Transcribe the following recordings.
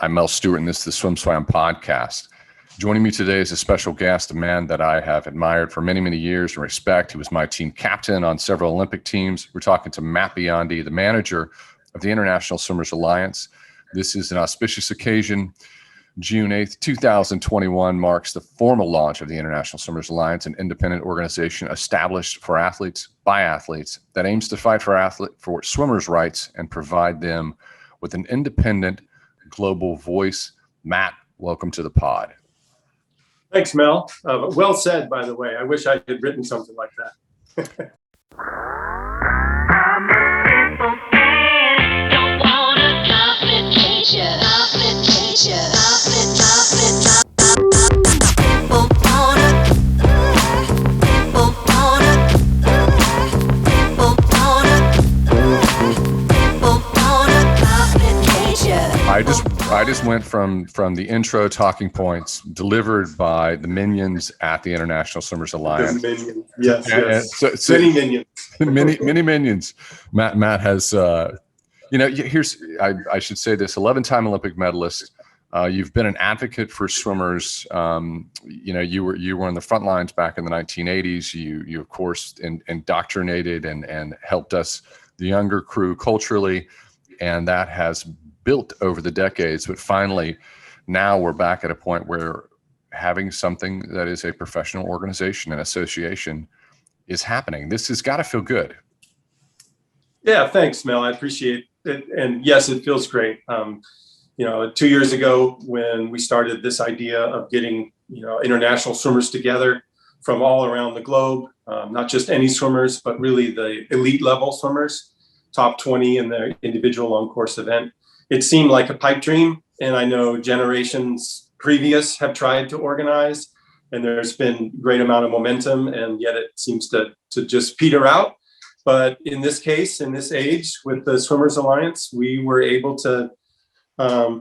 I'm Mel Stewart, and this is the SwimSwam podcast. Joining me today is a special guest, a man that I have admired for many, many years and respect. He was my team captain on several Olympic teams. We're talking to Matt Biondi, the manager of the International Swimmers Alliance. This is an auspicious occasion. June 8th, 2021 marks the formal launch of the International Swimmers Alliance, an independent organization established for athletes by athletes that aims to fight for swimmers' rights and provide them with an independent global voice. Matt, welcome to the pod. Thanks, Mel. Well said, by the way. I wish I had written something like that. I just went from the intro talking points delivered by the minions at the International Swimmers Alliance. The minions. Yes. Many minions. many minions. Matt has, here's, I should say this, 11-time Olympic medalist. You've been an advocate for swimmers. You were on the front lines back in the 1980s. You of course indoctrinated and helped us, the younger crew, culturally, and that has built over the decades. But finally, now we're back at a point where having something that is a professional organization and association is happening. This has got to feel good. Yeah, thanks, Mel. I appreciate it. And yes, it feels great. 2 years ago, when we started this idea of getting, international swimmers together from all around the globe, not just any swimmers, but really the elite level swimmers, top 20 in their individual long course event. It seemed like a pipe dream, and I know generations previous have tried to organize, and there's been great amount of momentum, and yet it seems to just peter out. But in this case, in this age, with the Swimmers Alliance, we were able to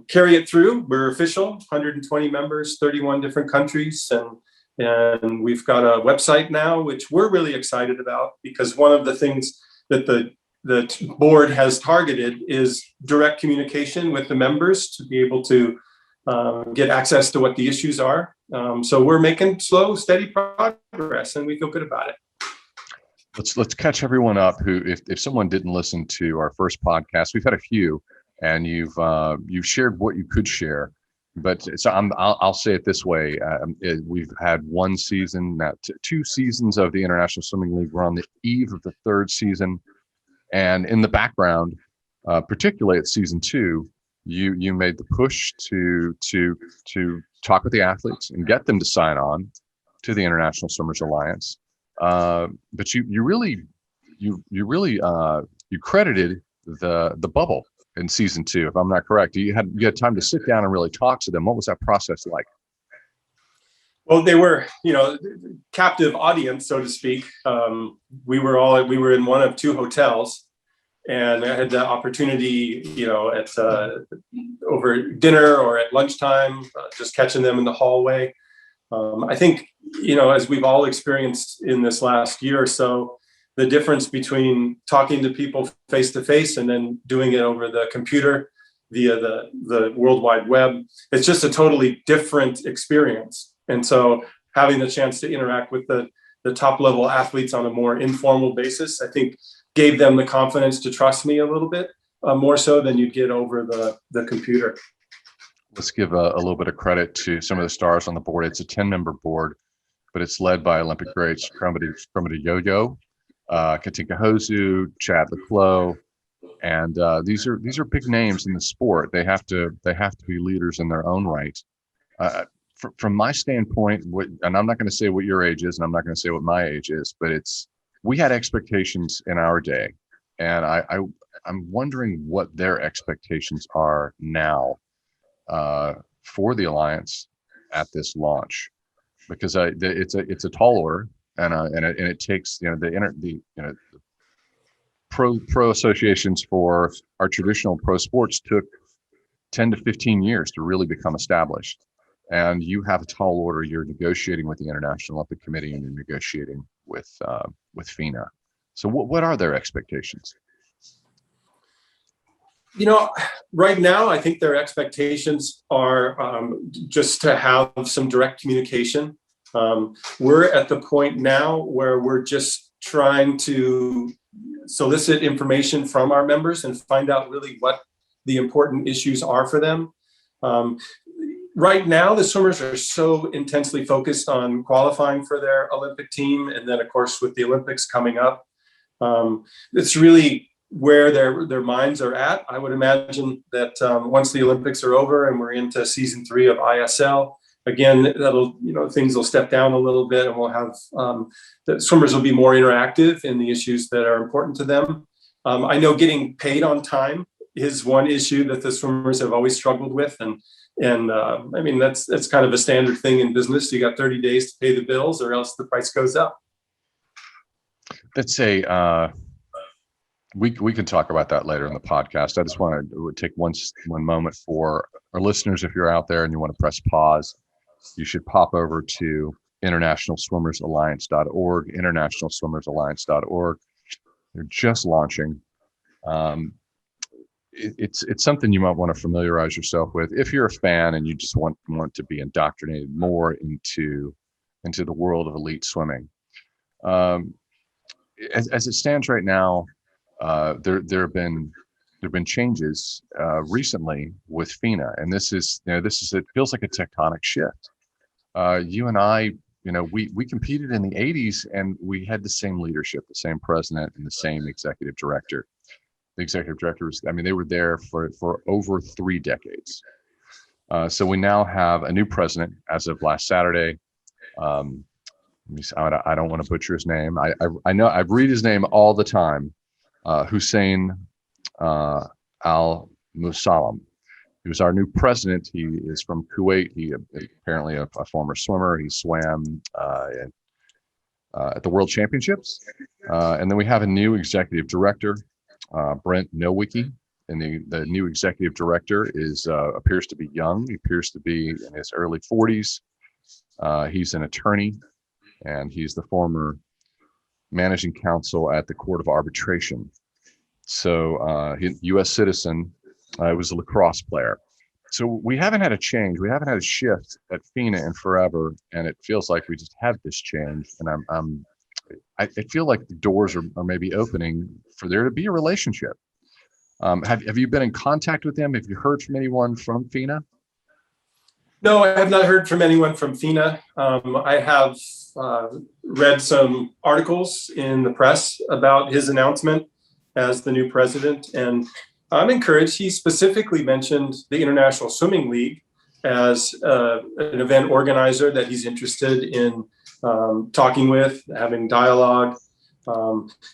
carry it through. We're official, 120 members, 31 different countries, and we've got a website now, which we're really excited about, because one of the things that the board has targeted is direct communication with the members to be able to get access to what the issues are. So we're making slow, steady progress, and we feel good about it. Let's catch everyone up who, if someone didn't listen to our first podcast, we've had a few, and you've shared what you could share. But so I'll say it this way: we've had one season, two seasons of the International Swimming League. We're on the eve of the third season. And in the background, particularly at season 2, you made the push to talk with the athletes and get them to sign on to the International Swimmers Alliance. But you really credited the bubble in season 2, if I'm not correct. You had time to sit down and really talk to them. What was that process like? Well, they were, captive audience, so to speak. We were in one of 2 hotels, and I had the opportunity, at over dinner or at lunchtime, just catching them in the hallway. I think, as we've all experienced in this last year or so, the difference between talking to people face to face and then doing it over the computer via the World Wide Web, it's just a totally different experience. And so having the chance to interact with the top level athletes on a more informal basis, I think gave them the confidence to trust me a little bit more so than you'd get over the computer. Let's give a little bit of credit to some of the stars on the board. It's a 10-member board, but it's led by Olympic greats Kromedy Yo-Yo, Katinka Hosu, Chad Leclos, and these are big names in the sport. They have to be leaders in their own right. From my standpoint, and I'm not going to say what your age is, and I'm not going to say what my age is, but we had expectations in our day, and I'm wondering what their expectations are now for the Alliance at this launch, because it's a tall order, and it takes the pro associations for our traditional pro sports took 10 to 15 years to really become established. And you have a tall order. You're negotiating with the International Olympic Committee, and you're negotiating with FINA. So what are their expectations? You know, right now, I think their expectations are just to have some direct communication. We're at the point now where we're just trying to solicit information from our members and find out really what the important issues are for them. Um, right now, the swimmers are so intensely focused on qualifying for their Olympic team. And then, of course, with the Olympics coming up, it's really where their minds are at. I would imagine that once the Olympics are over and we're into season 3 of ISL, again, that'll, things will step down a little bit, and we'll have the swimmers will be more interactive in the issues that are important to them. I know getting paid on time is one issue that the swimmers have always struggled with, and I mean that's kind of a standard thing in business. You got 30 days to pay the bills, or else the price goes up. Let's say we can talk about that later in the podcast. I just want to take one moment for our listeners. If you're out there and you want to press pause, you should pop over to internationalswimmersalliance.org, internationalswimmersalliance.org. They're just launching. It's something you might want to familiarize yourself with if you're a fan and you just want to be indoctrinated more into the world of elite swimming. As it stands right now, there have been changes recently with FINA, and this is it feels like a tectonic shift. You and I, we competed in the 80s, and we had the same leadership, the same president, and the same executive director. The executive directors, they were there for over 3 decades. So we now have a new president as of last Saturday. I don't want to butcher his name. I know I read his name all the time. Hussein Al Musallam. He was our new president. He is from Kuwait. He apparently a former swimmer. He swam at the World Championships. And then we have a new executive director, Brent Nowicki. And the new executive director appears to be young. He appears to be in his early 40s. He's an attorney, and he's the former managing counsel at the Court of Arbitration. So U.S. citizen, was a lacrosse player. So we haven't had a change. We haven't had a shift at FINA in forever, and it feels like we just have this change. And I feel like the doors are maybe opening for there to be a relationship. Have you been in contact with them? Have you heard from anyone from FINA? No, I have not heard from anyone from FINA. I have read some articles in the press about his announcement as the new president, and I'm encouraged. He specifically mentioned the International Swimming League as an event organizer that he's interested in talking with, having dialogue.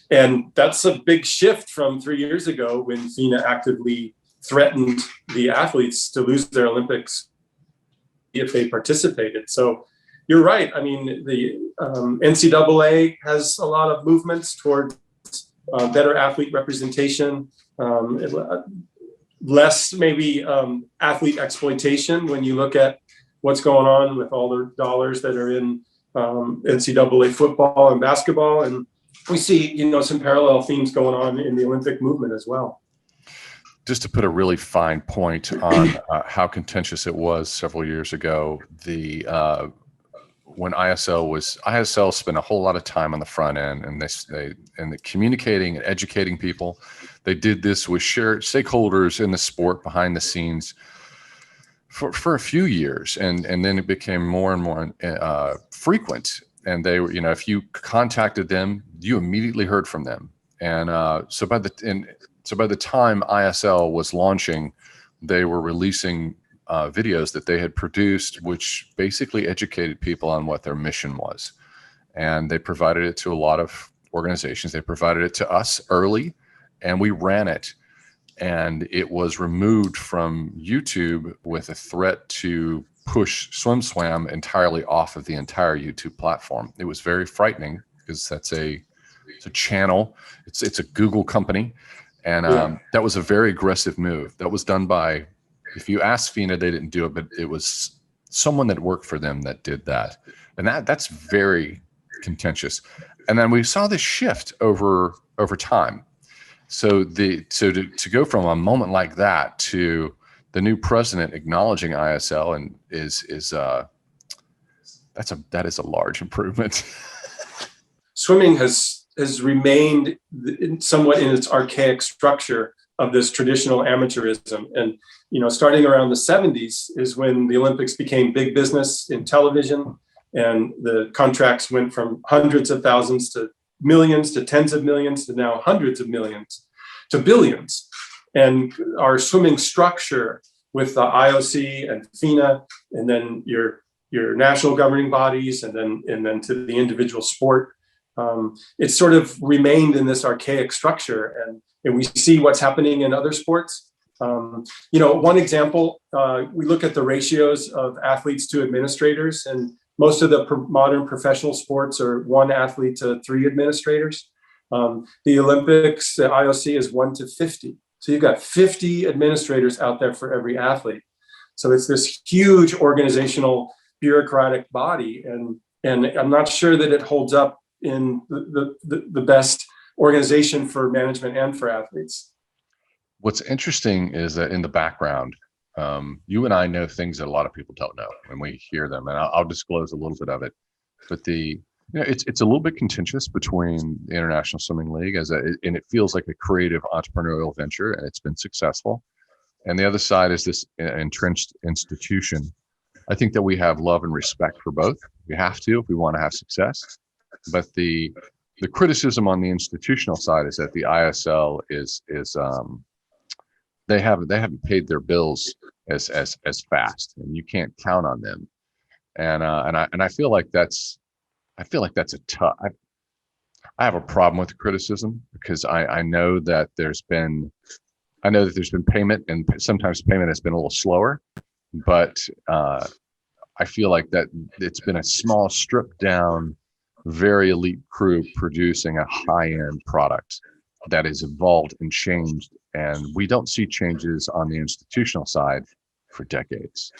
And that's a big shift from 3 years ago when FINA actively threatened the athletes to lose their Olympics if they participated. So you're right. I mean, the NCAA has a lot of movements towards better athlete representation, less maybe athlete exploitation when you look at what's going on with all the dollars that are in NCAA football and basketball. And we see, some parallel themes going on in the Olympic movement as well. Just to put a really fine point on how contentious it was several years ago, when ISL spent a whole lot of time on the front end, and they communicating and educating people. They did this with shared stakeholders in the sport behind the scenes for a few years, and then it became more and more frequent. And they were, if you contacted them, you immediately heard from them. And so by the time ISL was launching, they were releasing videos that they had produced, which basically educated people on what their mission was. And they provided it to a lot of organizations. They provided it to us early, and we ran it. And it was removed from YouTube with a threat to push SwimSwam entirely off of the entire YouTube platform. It was very frightening because it's a channel. It's a Google company. And that was a very aggressive move. That was done by, if you ask FINA, they didn't do it, but it was someone that worked for them that did that. And that's very contentious. And then we saw this shift over time. To go from a moment like that to the new president acknowledging ISL and that is a large improvement. Swimming has remained somewhat in its archaic structure of this traditional amateurism. And, starting around the 70s is when the Olympics became big business in television, and the contracts went from hundreds of thousands to millions to tens of millions to now hundreds of millions to billions. And our swimming structure with the IOC and FINA, and then your national governing bodies, and then to the individual sport, it's sort of remained in this archaic structure, and we see what's happening in other sports. One example, we look at the ratios of athletes to administrators, and most of the modern professional sports are 1 athlete to 3 administrators. The Olympics, the IOC is 1 to 50. So you've got 50 administrators out there for every athlete. So it's this huge organizational bureaucratic body, and I'm not sure that it holds up in the best organization for management and for athletes. What's interesting is that in the background, you and I know things that a lot of people don't know, and we hear them, and I'll disclose a little bit of it. But it's a little bit contentious between the International Swimming League and it feels like a creative entrepreneurial venture, and it's been successful. And the other side is this entrenched institution. I think that we have love and respect for both. We have to if we want to have success. But the criticism on the institutional side is that the ISL is they haven't paid their bills as fast, and you can't count on them. And I feel like that's a tough. I have a problem with the criticism because I know that there's been payment, and sometimes payment has been a little slower, but I feel like that it's been a small, stripped down, very elite crew producing a high-end product that has evolved and changed, and we don't see changes on the institutional side for decades.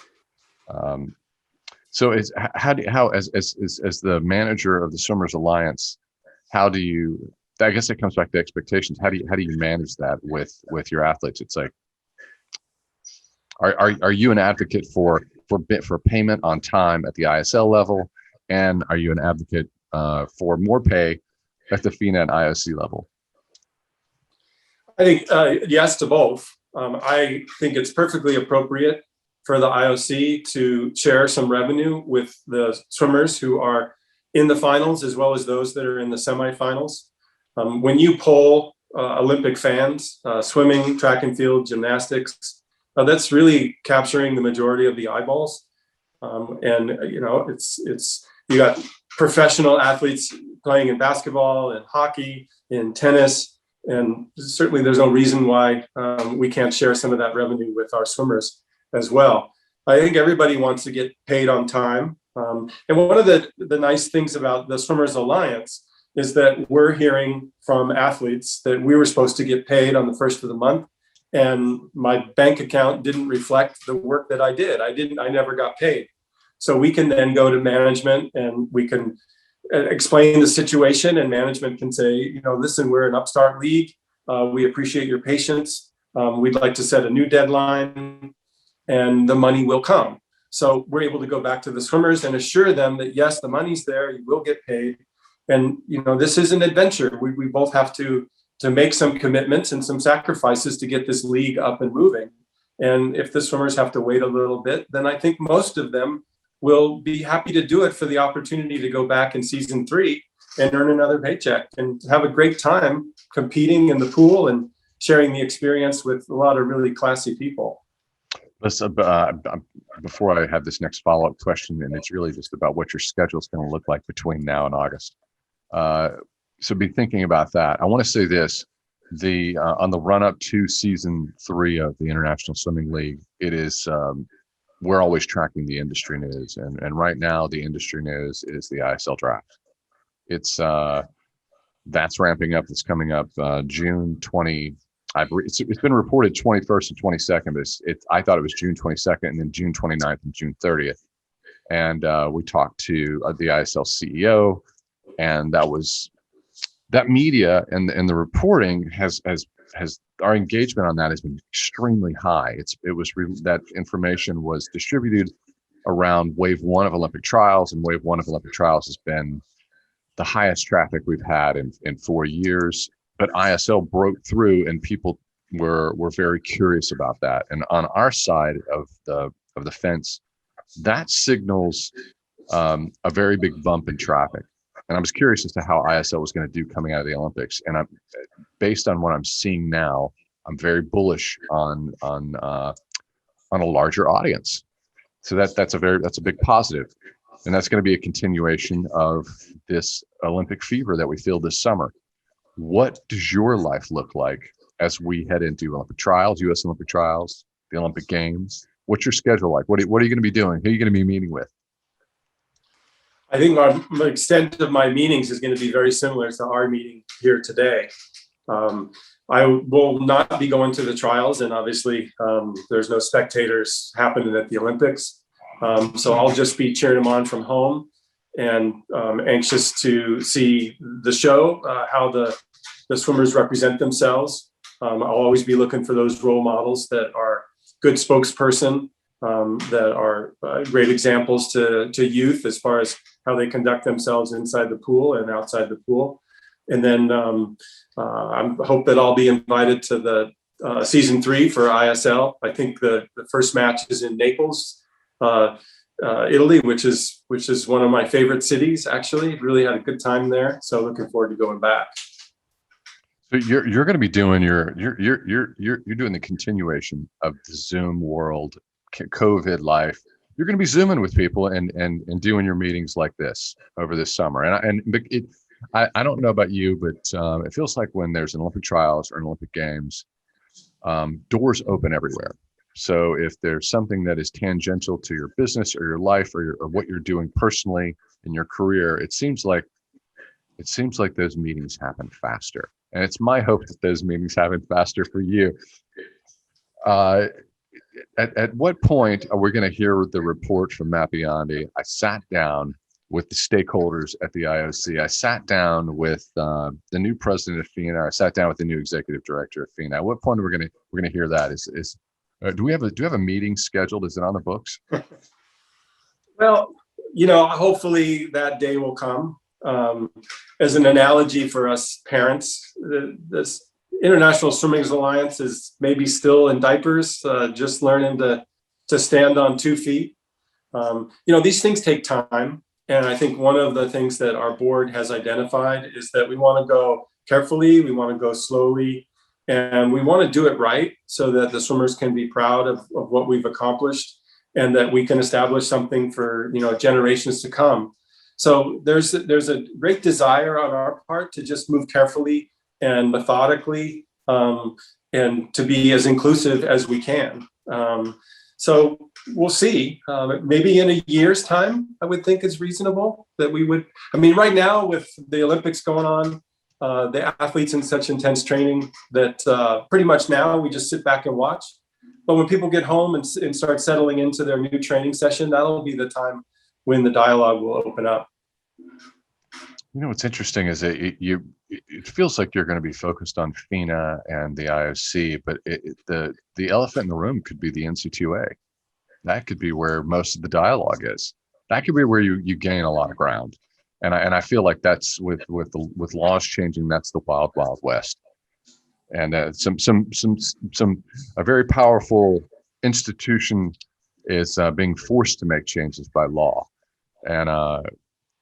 So as the manager of the Swimmers Alliance, how do you? I guess it comes back to expectations. How do you manage that with your athletes? It's like, are you an advocate for payment on time at the ISL level, and are you an advocate for more pay at the FINA and IOC level? I think yes to both. I think it's perfectly appropriate for the IOC to share some revenue with the swimmers who are in the finals, as well as those that are in the semifinals. When you poll Olympic fans, swimming, track and field, gymnastics, that's really capturing the majority of the eyeballs. It's you got professional athletes playing in basketball and hockey, in tennis, and certainly there's no reason why we can't share some of that revenue with our swimmers as well. I think everybody wants to get paid on time. And one of the nice things about the Swimmers Alliance is that we're hearing from athletes that we were supposed to get paid on the first of the month, and my bank account didn't reflect the work that I did. I never got paid. So we can then go to management and we can explain the situation, and management can say, listen, we're an upstart league. We appreciate your patience. We'd like to set a new deadline, and the money will come. So we're able to go back to the swimmers and assure them that, yes, the money's there, you will get paid. And, this is an adventure. We both have to make some commitments and some sacrifices to get this league up and moving. And if the swimmers have to wait a little bit, then I think most of them will be happy to do it for the opportunity to go back in season 3 and earn another paycheck and have a great time competing in the pool and sharing the experience with a lot of really classy people. Before I have this next follow-up question, and it's really just about what your schedule is going to look like between now and August. So be thinking about that. I want to say this, on the run-up to season 3 of the International Swimming League, it is, we're always tracking the industry news. And right now the industry news is the ISL draft. It's, that's ramping up. It's coming up June 20. It's been reported 21st and 22nd, but I thought it was June 22nd and then June 29th and June 30th. And we talked to the ISL CEO, and that media and the reporting has has our engagement on that has been extremely high. That information was distributed around wave one of Olympic trials, and wave one of Olympic trials has been the highest traffic we've had in 4 years. But ISL broke through, and people were very curious about that. And on our side of the fence, that signals a very big bump in traffic. And I was curious as to how ISL was going to do coming out of the Olympics. And based on what I'm seeing now, I'm very bullish on a larger audience. So that's a big positive. And that's going to be a continuation of this Olympic fever that we feel this summer. What does your life look like as we head into Olympic trials, U.S. Olympic trials, the Olympic Games? What's your schedule like? What are you going to be doing? Who are you going to be meeting with? I think the extent of my meetings is going to be very similar to our meeting here today. I will not be going to the trials, and obviously there's no spectators happening at the Olympics. So I'll just be cheering them on from home, and anxious to see the show, how the swimmers represent themselves. I'll always be looking for those role models that are good spokesperson, that are great examples to youth as far as how they conduct themselves inside the pool and outside the pool. And then I hope that I'll be invited to the season 3 for ISL. I think the first match is in Naples, Italy, which is one of my favorite cities. Actually, really had a good time there. So looking forward to going back. So you're going to be doing you're doing the continuation of the Zoom world, COVID life. You're going to be Zooming with people and doing your meetings like this over this summer. I don't know about you, but it feels like when there's an Olympic trials or an Olympic Games, doors open everywhere. So if there's something that is tangential to your business or your life or what you're doing personally in your career, it seems like those meetings happen faster. And it's my hope that those meetings happen faster for you. At what point are we going to hear the report from Matt Biondi? I sat down with the stakeholders at the IOC. I sat down with the new president of FINA. I sat down with the new executive director of FINA. At what point are we going to hear that? Do we have a meeting scheduled? Is it on the books? Well, hopefully that day will come. As an analogy for us parents, this International Swimming Alliance is maybe still in diapers, just learning to stand on 2 feet. These things take time. And I think one of the things that our board has identified is that we want to go carefully, we want to go slowly, and we want to do it right so that the swimmers can be proud of what we've accomplished and that we can establish something for generations to come. So there's a great desire on our part to just move carefully and methodically, and to be as inclusive as we can. So we'll see. Maybe in a year's time, I would think it's reasonable that we would. I mean, right now with the Olympics going on, the athletes in such intense training that pretty much now we just sit back and watch. But when people get home and start settling into their new training session, that'll be the time when the dialogue will open up. What's interesting is that it feels like you're going to be focused on FINA and the IOC, but the elephant in the room could be the NC2A. That could be where most of the dialogue is. That could be where you gain a lot of ground. And I feel like that's with laws changing, that's the wild west. And a very powerful institution is being forced to make changes by law. And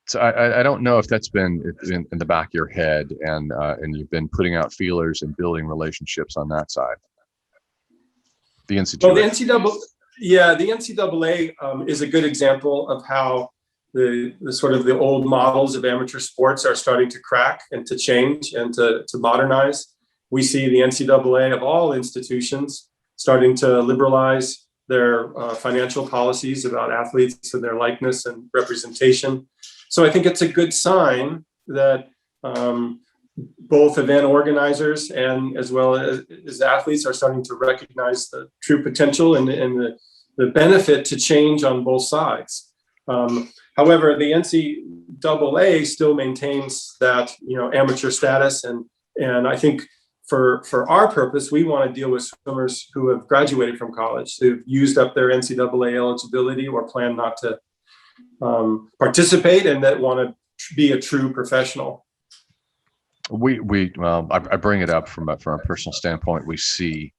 so I don't know if that's been in the back of your head, and you've been putting out feelers and building relationships on that side. The NCAA. Well, the NCAA is a good example of how the sort of the old models of amateur sports are starting to crack and to change and to modernize. We see the NCAA of all institutions starting to liberalize their financial policies about athletes and their likeness and representation. So I think it's a good sign that both event organizers and as well as athletes are starting to recognize the true potential and the benefit to change on both sides. However, the NCAA still maintains that amateur status, and I think for our purpose, we want to deal with swimmers who have graduated from college, who've used up their NCAA eligibility or plan not to participate, and that want to be a true professional. I bring it up from a personal standpoint. We see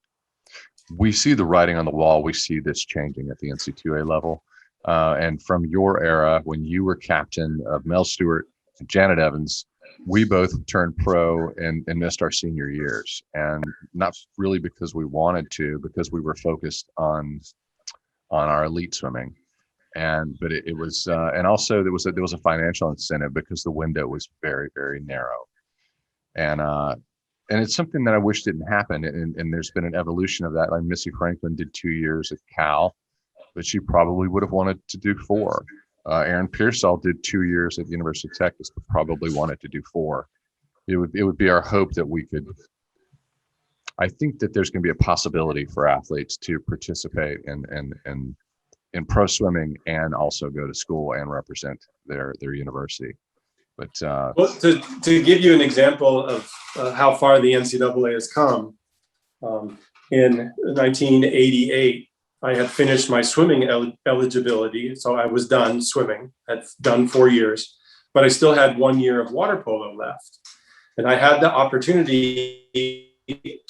the writing on the wall. We see this changing at the NC2A level. And from your era, when you were captain of Mel Stewart and Janet Evans, we both turned pro and missed our senior years. And not really because we wanted to, because we were focused on our elite swimming. But it was, and also there was a financial incentive because the window was very, very narrow. And it's something that I wish didn't happen. And there's been an evolution of that. Like Missy Franklin did 2 years at Cal, but she probably would have wanted to do 4. Aaron Pearsall did 2 years at the University of Texas, but probably wanted to do 4. It would be our hope that we could. I think that there's going to be a possibility for athletes to participate in pro swimming and also go to school and represent their university. But well, to give you an example of how far the NCAA has come, in 1988, I had finished my swimming eligibility, so I was done swimming. Had done 4 years, but I still had 1 year of water polo left, and I had the opportunity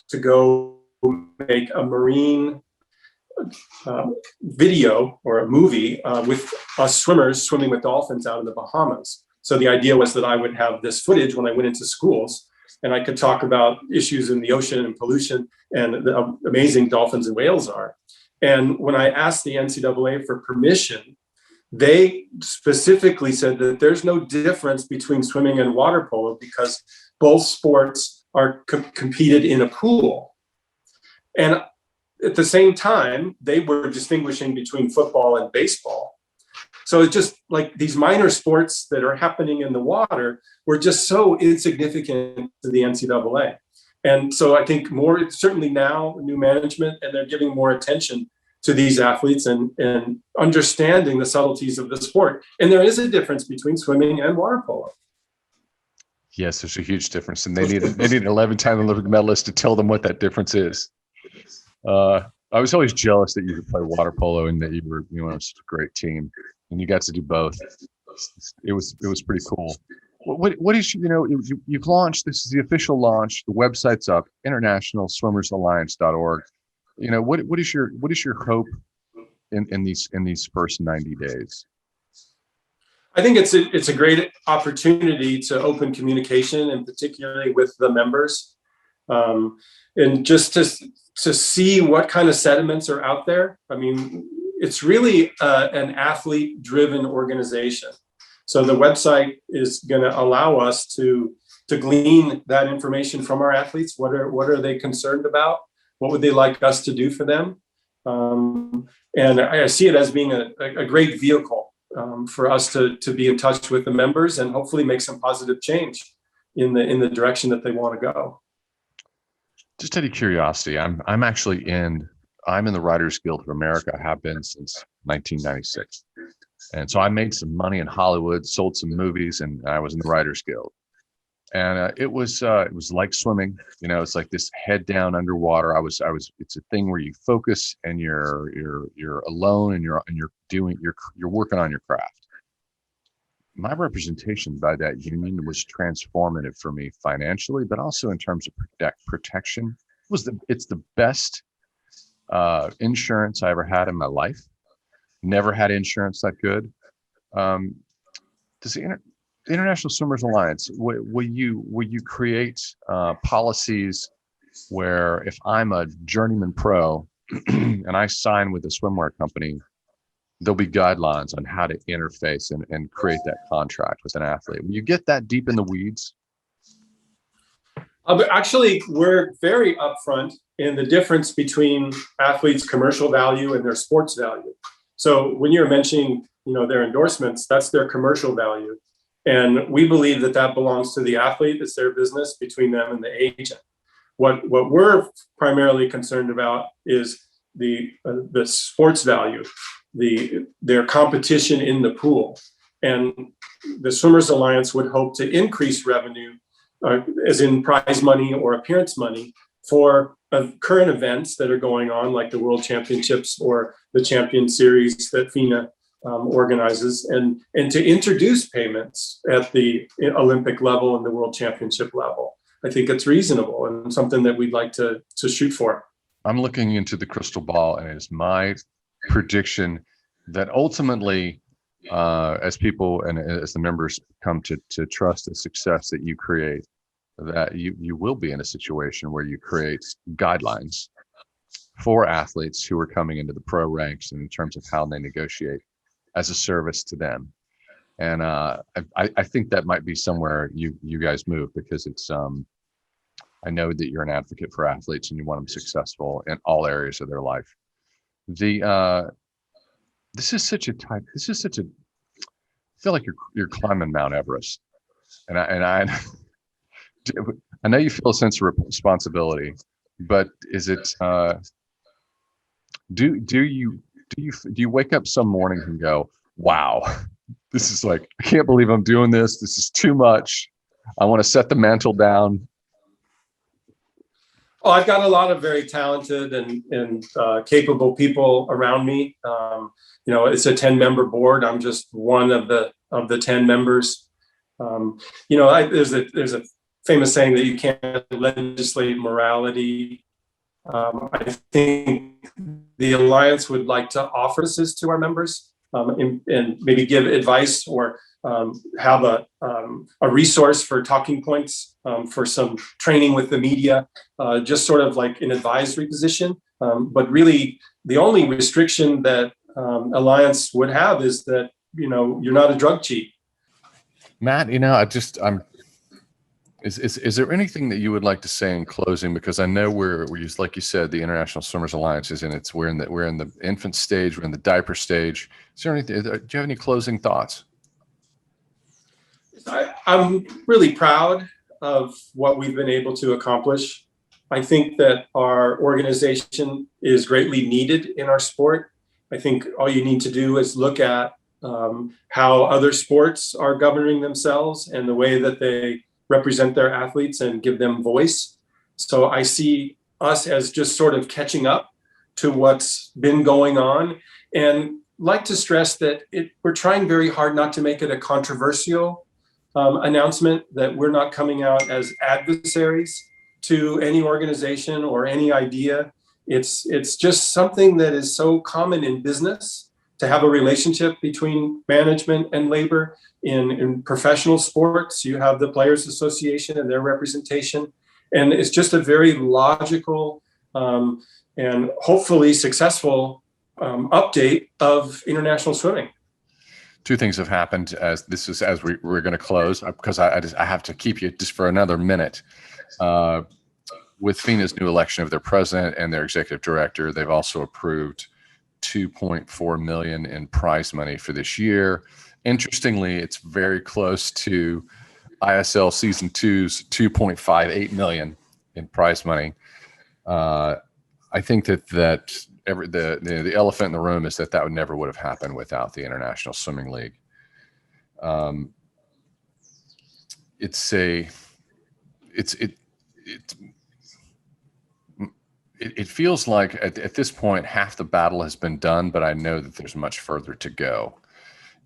to go make a marine video or a movie with us swimmers swimming with dolphins out in the Bahamas. So the idea was that I would have this footage when I went into schools, and I could talk about issues in the ocean and pollution and the amazing dolphins and whales are. And when I asked the NCAA for permission, they specifically said that there's no difference between swimming and water polo because both sports are competed in a pool. And at the same time, they were distinguishing between football and baseball. So it's just like these minor sports that are happening in the water were just so insignificant to the NCAA. And so I think more, certainly now, new management, and they're giving more attention to these athletes and understanding the subtleties of the sport. And there is a difference between swimming and water polo. Yes, there's a huge difference. And they need an 11-time Olympic medalist to tell them what that difference is. I was always jealous that you could play water polo and that you were on such a great team. And you got to do both. It was pretty cool. What is you've launched? This is the official launch. The website's up. InternationalSwimmersAlliance.org. What is your hope in these first 90 days? I think it's a great opportunity to open communication, and particularly with the members, and just to see what kind of sediments are out there. I mean, it's really an athlete-driven organization. So the website is going to allow us to glean that information from our athletes. What are they concerned about? What would they like us to do for them? And I see it as being a great vehicle for us to be in touch with the members and hopefully make some positive change in the direction that they want to go. Just out of curiosity, I'm in the Writers Guild of America. I have been since 1996. And so I made some money in Hollywood, sold some movies, and I was in the Writers Guild. And it was like swimming. It's like this head down underwater. It's a thing where you focus and you're alone and you're working on your craft. My representation by that union was transformative for me financially, but also in terms of protection. It's the best insurance I ever had in my life. Never had insurance that good. Does the International Swimmers Alliance, will you create policies where if I'm a journeyman pro and I sign with a swimwear company, there'll be guidelines on how to interface and create that contract with an athlete? Will you get that deep in the weeds? Actually, we're very upfront in the difference between athletes' commercial value and their sports value. So when you're mentioning, their endorsements, that's their commercial value. And we believe that belongs to the athlete. It's their business between them and the agent. What we're primarily concerned about is the sports value, their competition in the pool. And the Swimmers Alliance would hope to increase revenue as in prize money or appearance money for current events that are going on, like the World Championships or the Champion Series that FINA organizes, and to introduce payments at the Olympic level and the World Championship level. I think it's reasonable and something that we'd like to shoot for. I'm looking into the crystal ball, and it's my prediction that ultimately, as people and as the members come to trust the success that you create, that you will be in a situation where you create guidelines for athletes who are coming into the pro ranks, and in terms of how they negotiate as a service to them. And I think that might be somewhere you guys move, because it's I know that you're an advocate for athletes and you want them successful in all areas of their life. This is such a I feel like you're climbing Mount Everest, and I know you feel a sense of responsibility, but is it do you wake up some morning and go, wow, this is like, I can't believe I'm doing this. This is too much. I want to set the mantle down. Well, I've got a lot of very talented and capable people around me. It's a 10-member board. I'm just one of the 10 members. There's a famous saying that you can't legislate morality. I think the Alliance would like to offer this to our members, and maybe give advice or have a resource for talking points, for some training with the media, just sort of like an advisory position. But really, the only restriction that Alliance would have is that, you're not a drug cheat. Matt, is there anything that you would like to say in closing? Because I know we're like you said, the International Swimmers Alliance is we're in the infant stage, we're in the diaper stage. Is there anything? Do you have any closing thoughts? I'm really proud of what we've been able to accomplish. I think that our organization is greatly needed in our sport. I think all you need to do is look at how other sports are governing themselves and the way that they represent their athletes and give them voice. So I see us as just sort of catching up to what's been going on, and like to stress that we're trying very hard not to make it a controversial announcement, that we're not coming out as adversaries to any organization or any idea. It's just something that is so common in business, to have a relationship between management and labor. In professional sports, you have the Players Association and their representation. And it's just a very logical and hopefully successful update of international swimming. Two things have happened as we're going to close, because I have to keep you just for another minute. With FINA's new election of their president and their executive director, they've also approved $2.4 million in prize money for this year. Interestingly, it's very close to ISL season 2's $2.58 million in prize money. I think that the elephant in the room is that would never would have happened without the International Swimming League. It feels like at this point half the battle has been done, but I know that there's much further to go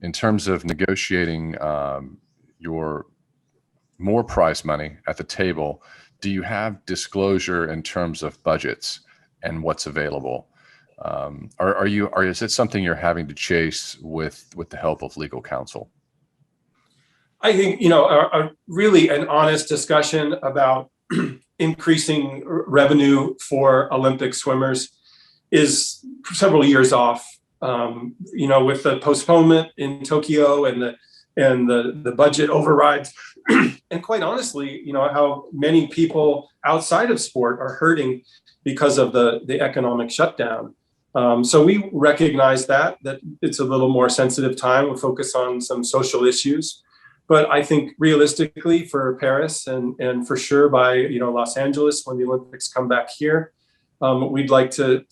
in terms of negotiating your more prize money at the table. Do you have disclosure in terms of budgets and what's available? Is it something you're having to chase with the help of legal counsel? I think, really an honest discussion about increasing revenue for Olympic swimmers is several years off. With the postponement in Tokyo and the budget overrides, and quite honestly, how many people outside of sport are hurting because of the economic shutdown. So we recognize that it's a little more sensitive time. We'll focus on some social issues. But I think realistically for Paris and for sure by Los Angeles, when the Olympics come back here, we'd like to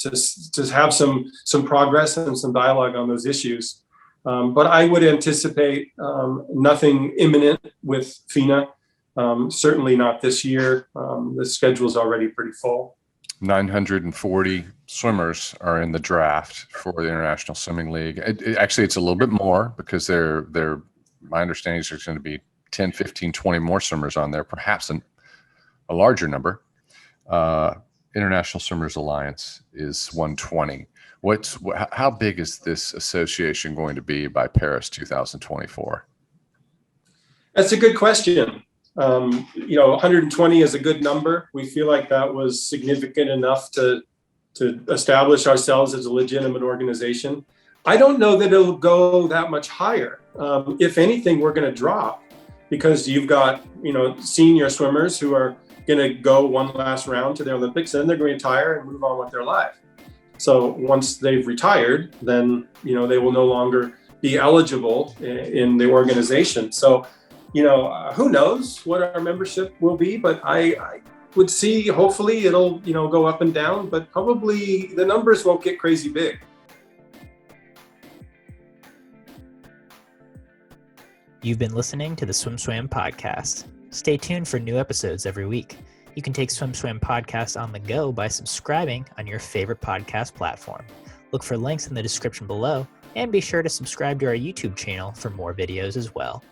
have some progress and some dialogue on those issues. But I would anticipate nothing imminent with FINA. Certainly not this year. The schedule is already pretty full. 940 swimmers are in the draft for the International Swimming League. Actually, it's a little bit more because my understanding is there's going to be 10, 15, 20 more swimmers on there, perhaps a larger number. International Swimmers Alliance is 120. How big is this association going to be by Paris 2024? That's a good question. 120 is a good number. We feel like that was significant enough to establish ourselves as a legitimate organization. I don't know that it'll go that much higher. If anything, we're going to drop because you've got, senior swimmers who are going to go one last round to the Olympics, and then they're going to retire and move on with their life. So once they've retired, then, they will no longer be eligible in the organization. So, who knows what our membership will be, but I would see, hopefully it'll, go up and down, but probably the numbers won't get crazy big. You've been listening to the SwimSwam podcast. Stay tuned for new episodes every week. You can take SwimSwam podcast on the go by subscribing on your favorite podcast platform. Look for links in the description below, and be sure to subscribe to our YouTube channel for more videos as well.